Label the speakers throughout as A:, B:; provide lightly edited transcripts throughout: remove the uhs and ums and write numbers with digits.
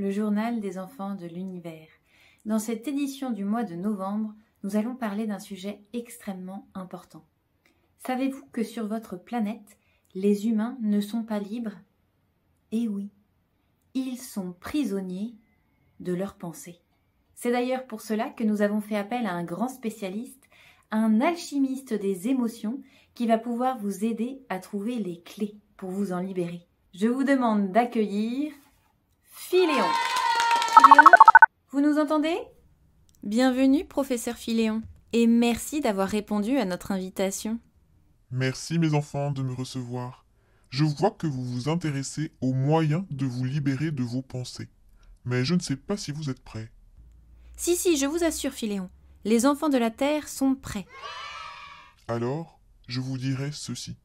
A: le journal des enfants de l'univers. Dans cette édition du mois de novembre, nous allons parler d'un sujet extrêmement important. Savez-vous que sur votre planète, les humains ne sont pas libres? Eh oui, ils sont prisonniers de leurs pensées. C'est d'ailleurs pour cela que nous avons fait appel à un grand spécialiste, un alchimiste des émotions qui va pouvoir vous aider à trouver les clés pour vous en libérer. Je vous demande d'accueillir Philéon. Philéon, vous nous entendez? Bienvenue, professeur Philéon, et merci d'avoir répondu à notre invitation.
B: Merci mes enfants de me recevoir. Je vois que vous vous intéressez aux moyens de vous libérer de vos pensées. Mais je ne sais pas si vous êtes prêts.
A: Si, je vous assure, Philéon, les enfants de la Terre sont prêts.
B: Alors, je vous dirai ceci.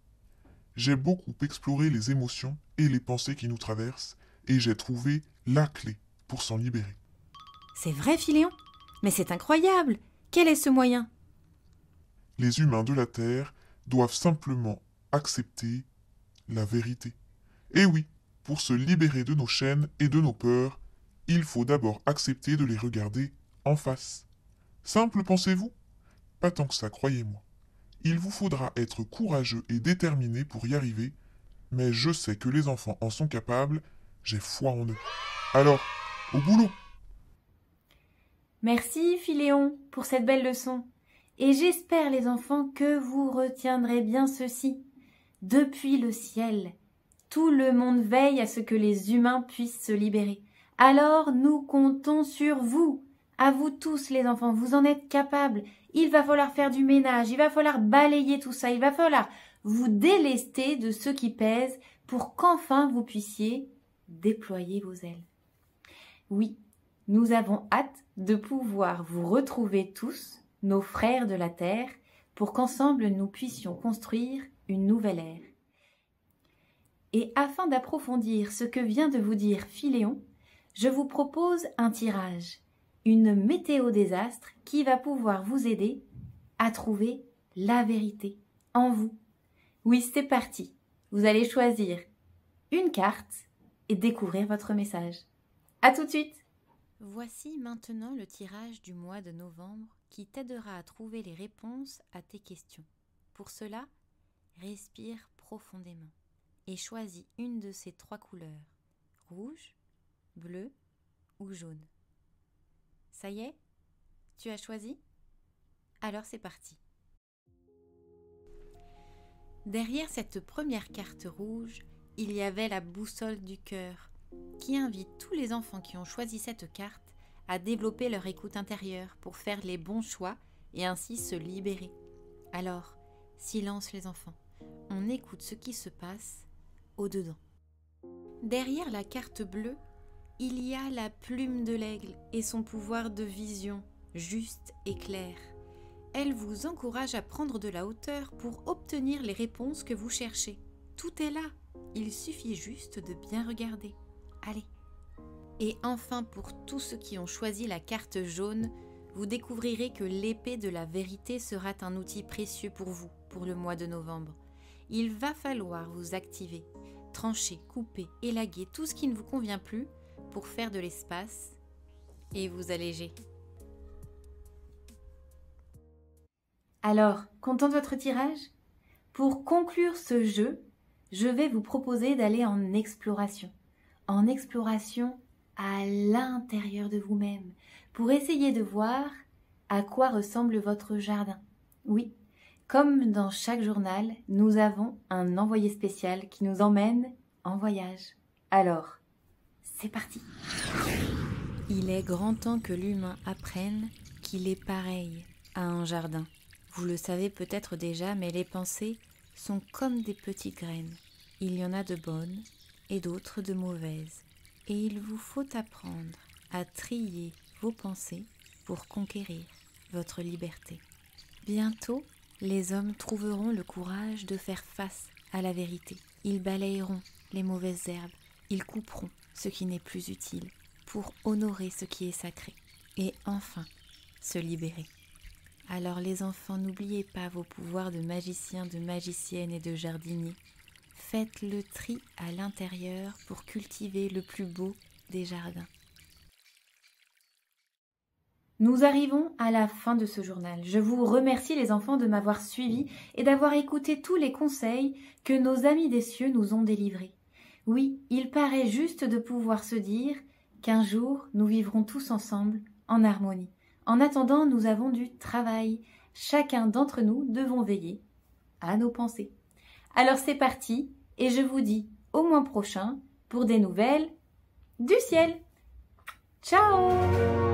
B: J'ai beaucoup exploré les émotions et les pensées qui nous traversent, et j'ai trouvé la clé pour s'en libérer.
A: C'est vrai, Philéon? Mais c'est incroyable! Quel est ce moyen?
B: Les humains de la Terre doivent simplement accepter la vérité. Et oui, pour se libérer de nos chaînes et de nos peurs, il faut d'abord accepter de les regarder en face. Simple, pensez-vous? Pas tant que ça, croyez-moi. Il vous faudra être courageux et déterminé pour y arriver, mais je sais que les enfants en sont capables, j'ai foi en eux. Alors, au boulot!
A: Merci, Philéon, pour cette belle leçon. Et j'espère, les enfants, que vous retiendrez bien ceci. Depuis le ciel, tout le monde veille à ce que les humains puissent se libérer. Alors, nous comptons sur vous. À vous tous, les enfants, vous en êtes capables. Il va falloir faire du ménage, il va falloir balayer tout ça, il va falloir vous délester de ce qui pèse pour qu'enfin vous puissiez déployer vos ailes. Oui, nous avons hâte de pouvoir vous retrouver tous, nos frères de la Terre, pour qu'ensemble nous puissions construire une nouvelle ère. Et afin d'approfondir ce que vient de vous dire Philéon, je vous propose un tirage, une météo des astres qui va pouvoir vous aider à trouver la vérité en vous. Oui, c'est parti. Vous allez choisir une carte et découvrir votre message. À tout de suite. Voici maintenant le tirage du mois de novembre qui t'aidera à trouver les réponses à tes questions. Pour cela, respire profondément et choisis une de ces trois couleurs, rouge, bleu ou jaune. Ça y est? Tu as choisi? Alors c'est parti. Derrière cette première carte rouge, il y avait la boussole du cœur, qui invite tous les enfants qui ont choisi cette carte à développer leur écoute intérieure pour faire les bons choix et ainsi se libérer. Alors, silence les enfants, on écoute ce qui se passe au-dedans. Derrière la carte bleue, il y a la plume de l'aigle et son pouvoir de vision, juste et clair. Elle vous encourage à prendre de la hauteur pour obtenir les réponses que vous cherchez. Tout est là, il suffit juste de bien regarder. Allez. Et enfin, pour tous ceux qui ont choisi la carte jaune, vous découvrirez que l'épée de la vérité sera un outil précieux pour vous, pour le mois de novembre. Il va falloir vous activer, trancher, couper, élaguer tout ce qui ne vous convient plus pour faire de l'espace et vous alléger. Alors, content de votre tirage? Pour conclure ce jeu, je vais vous proposer d'aller en exploration à l'intérieur de vous-même, pour essayer de voir à quoi ressemble votre jardin. Oui, comme dans chaque journal, nous avons un envoyé spécial qui nous emmène en voyage. Alors, c'est parti! Il est grand temps que l'humain apprenne qu'il est pareil à un jardin. Vous le savez peut-être déjà, mais les pensées sont comme des petites graines. Il y en a de bonnes et d'autres de mauvaises. Et il vous faut apprendre à trier vos pensées pour conquérir votre liberté. Bientôt, les hommes trouveront le courage de faire face à la vérité. Ils balayeront les mauvaises herbes, ils couperont ce qui n'est plus utile pour honorer ce qui est sacré et enfin se libérer. Alors les enfants, n'oubliez pas vos pouvoirs de magicien, de magicienne et de jardinier. Faites le tri à l'intérieur pour cultiver le plus beau des jardins. Nous arrivons à la fin de ce journal. Je vous remercie les enfants de m'avoir suivis et d'avoir écouté tous les conseils que nos amis des cieux nous ont délivrés. Oui, il paraît juste de pouvoir se dire qu'un jour nous vivrons tous ensemble en harmonie. En attendant, nous avons du travail. Chacun d'entre nous devons veiller à nos pensées. Alors c'est parti et je vous dis au mois prochain pour des nouvelles du ciel. Ciao!